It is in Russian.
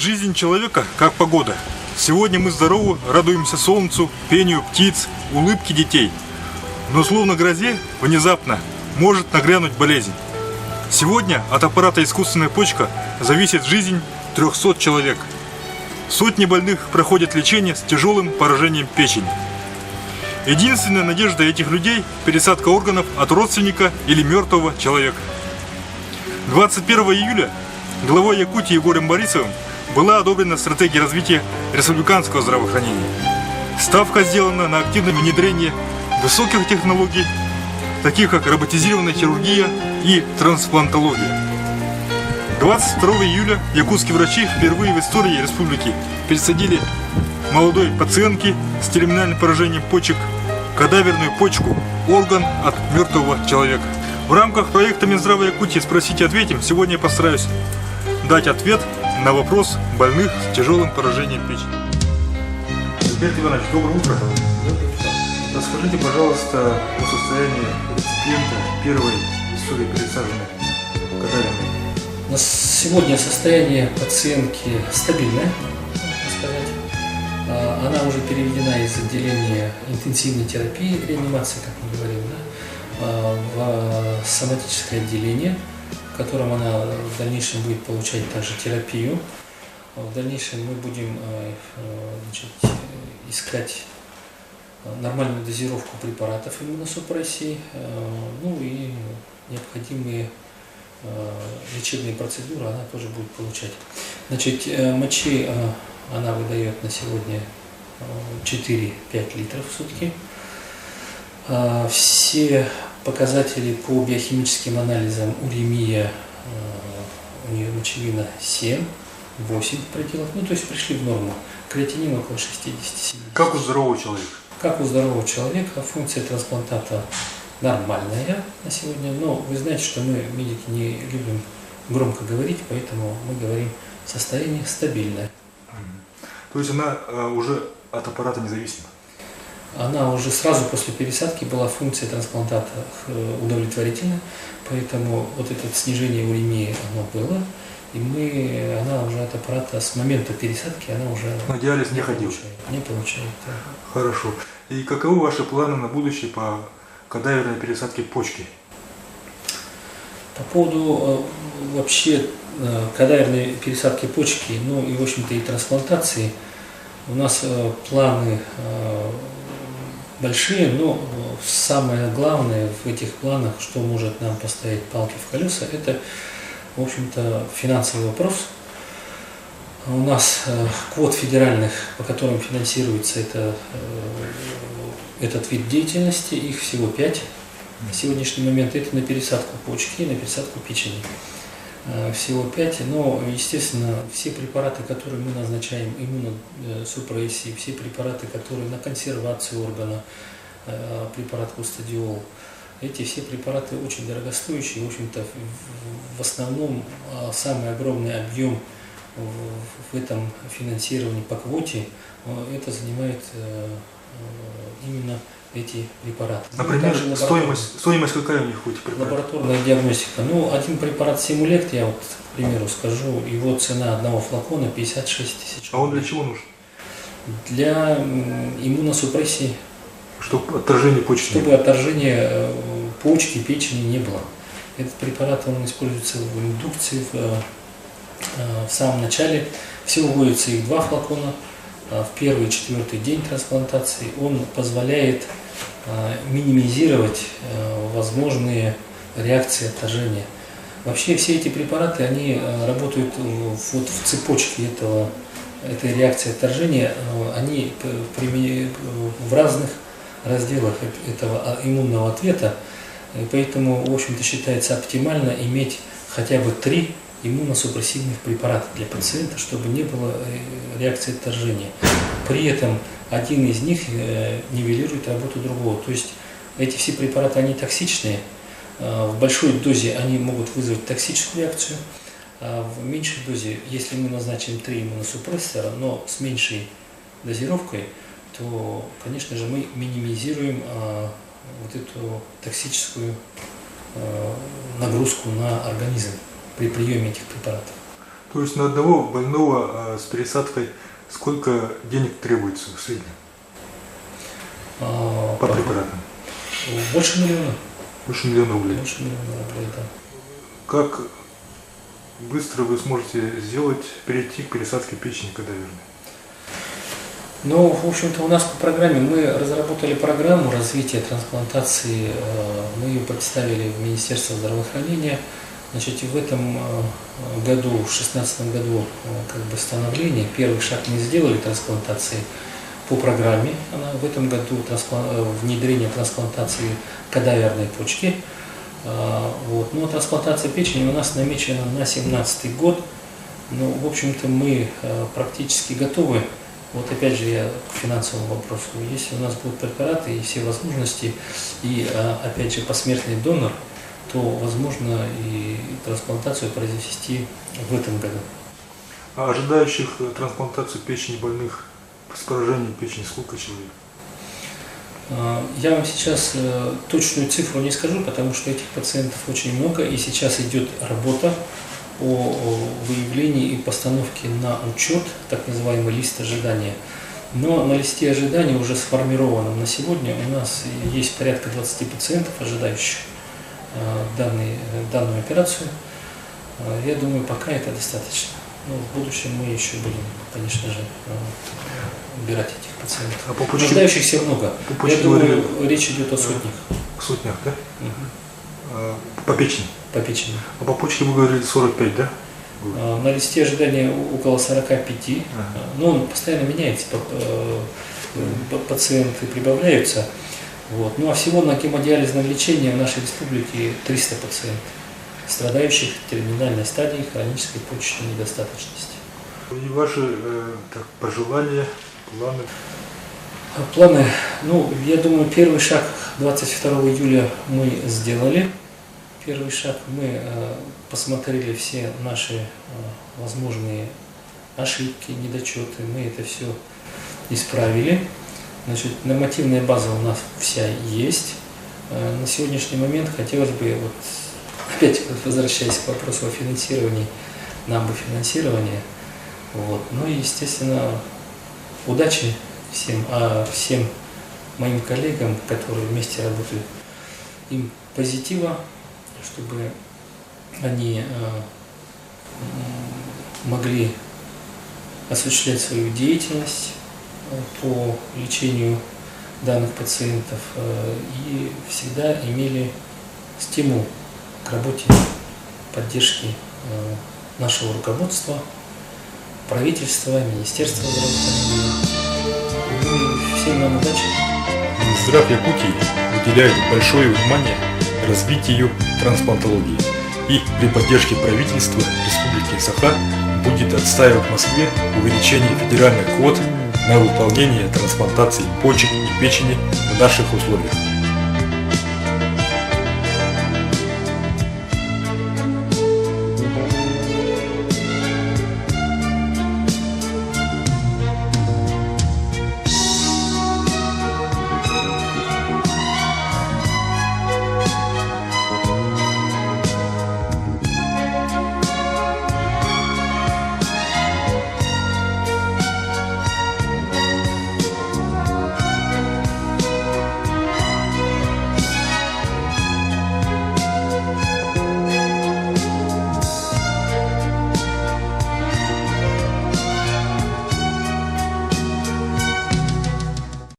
жизнь человека как погода. Сегодня мы здоровы, радуемся солнцу, пению птиц, улыбке детей. Но словно грозе, внезапно может нагрянуть болезнь. Сегодня от аппарата искусственная почка зависит жизнь 300 человек. Сотни больных проходят лечение с тяжелым поражением печени. Единственная надежда этих людей – пересадка органов от родственника или мертвого человека. 21 июля главой Якутии Егором Борисовым была одобрена стратегия развития республиканского здравоохранения. Ставка сделана на активное внедрение высоких технологий, таких как роботизированная хирургия и трансплантология. 22 июля якутские врачи впервые в истории республики пересадили молодой пациентке с терминальным поражением почек кадаверную почку, орган от мертвого человека. В рамках проекта Минздрава Якутии «Спросите, ответим» сегодня я постараюсь дать ответ на вопрос больных с тяжелым поражением печени. Альберт Иванович, доброе утро. Расскажите, пожалуйста, о состоянии реципиента первой в истории пересаженной кадаверной. На сегодня состояние пациентки стабильное, можно сказать. Она уже переведена из отделения интенсивной терапии, реанимации, как мы говорим, в соматическое отделение, в котором она в дальнейшем будет получать также терапию. В дальнейшем мы будем искать нормальную дозировку препаратов иммуносупрессии, ну и необходимые лечебные процедуры она тоже будет получать. Значит, мочи она выдает на сегодня 4-5 литров в сутки. Все показатели по биохимическим анализам: уремия, у нее мочевина 7, 8 в пределах, ну то есть пришли в норму. Креатинин около 60-70. Как у здорового человека? Как у здорового человека. Функция трансплантата нормальная на сегодня, но вы знаете, что мы, медики, не любим громко говорить, поэтому мы говорим состояние стабильное. То есть она уже от аппарата независима? Она уже сразу после пересадки была функция трансплантата удовлетворительна, поэтому вот это снижение уремии оно было, и она уже от аппарата с момента пересадки она уже на диализ не ходила? Не получает. Да. Хорошо. И каковы ваши планы на будущее по кадаверной пересадке почки? По поводу вообще кадаверной пересадки почки, ну и в общем-то и трансплантации, у нас планы большие, но самое главное в этих планах, что может нам поставить палки в колеса, это, в общем-то, финансовый вопрос. У нас квот федеральных, по которым финансируется этот вид деятельности, их всего 5 на сегодняшний момент. Это на пересадку почки и на пересадку печени. Всего 5, но, естественно, все препараты, которые мы назначаем, иммуносупрессии, все препараты, которые на консервацию органа, препарат Кустодиол, эти все препараты очень дорогостоящие. В общем-то, в основном самый огромный объем в этом финансировании по квоте это занимает именно эти препараты. Например, стоимость какая у них хоть препарат? Лабораторная диагностика. Ну, один препарат Симулект, я вот, к примеру, скажу, его цена одного флакона 56 тысяч. А он для чего нужен? Для иммуносупрессии. Чтобы отторжения почки? Чтобы отторжения почки, печени не было. Этот препарат, он используется в индукции, в самом начале. Всего вводится их 2 флакона. В первый и 4-й день трансплантации. Он позволяет минимизировать возможные реакции отторжения. Вообще все эти препараты, они работают вот в цепочке этой реакции отторжения, они в разных разделах этого иммунного ответа, и поэтому, в общем-то, считается оптимально иметь хотя бы 3 иммуносупрессивных препаратов для пациента, чтобы не было реакции отторжения. При этом один из них нивелирует работу другого. То есть эти все препараты, они токсичные. В большой дозе они могут вызвать токсическую реакцию, а в меньшей дозе, если мы назначим 3 иммуносупрессора, но с меньшей дозировкой, то, конечно же, мы минимизируем вот эту токсическую нагрузку на организм при приеме этих препаратов. То есть на одного больного с пересадкой, сколько денег требуется в среднем по препаратам? Больше миллиона. Больше миллиона рублей. Больше миллиона рублей, да. Как быстро вы сможете перейти к пересадке печени кадаверной? Ну, в общем-то, у нас по программе мы разработали программу развития трансплантации, мы ее представили в Министерство здравоохранения. Значит, в этом году, в 2016 году, как бы становление, первый шаг мы сделали трансплантации по программе. В этом году внедрение трансплантации кадаверной почки. Вот. Но трансплантация печени у нас намечена на 2017 год. Ну, в общем-то, мы практически готовы. Вот опять же я к финансовому вопросу. Если у нас будут препараты и все возможности, и опять же посмертный донор, то возможно и трансплантацию произвести в этом году. А ожидающих трансплантацию печени больных с поражением печени сколько человек? Я вам сейчас точную цифру не скажу, потому что этих пациентов очень много, и сейчас идет работа о выявлении и постановке на учет, так называемый лист ожидания. Но на листе ожидания, уже сформированном на сегодня, у нас есть порядка 20 пациентов, ожидающих данную операцию. Я думаю, пока это достаточно. Но в будущем мы еще будем, конечно же, убирать этих пациентов. А по почке, ожидающихся много. Я думаю, речь идет о сотнях. Сотнях, да? Угу. По печени? По печени. А по почке вы говорили 45, да? На листе ожидания около 45, но он постоянно меняется, пациенты прибавляются. Вот. Ну а всего на гемодиализном лечении в нашей республике 300 пациентов, страдающих терминальной стадией хронической почечной недостаточности. И ваши пожелания, планы? Планы, ну, я думаю, первый шаг 22 июля мы сделали. Первый шаг мы посмотрели все наши возможные ошибки, недочеты, мы это все исправили. Значит, нормативная база у нас вся есть. На сегодняшний момент хотелось бы, вот, опять возвращаясь к вопросу о финансировании, нам бы финансирование. Вот. Ну и, естественно, удачи всем, всем моим коллегам, которые вместе работают, им позитива, чтобы они могли осуществлять свою деятельность по лечению данных пациентов и всегда имели стимул к работе, поддержки нашего руководства, правительства, Министерства здравоохранения. Ну и всем нам удачи! Минздрав Якутии уделяет большое внимание развитию трансплантологии и при поддержке правительства Республики Саха будет отстаивать в Москве увеличение федеральных квот на выполнение трансплантации почек и печени в наших условиях.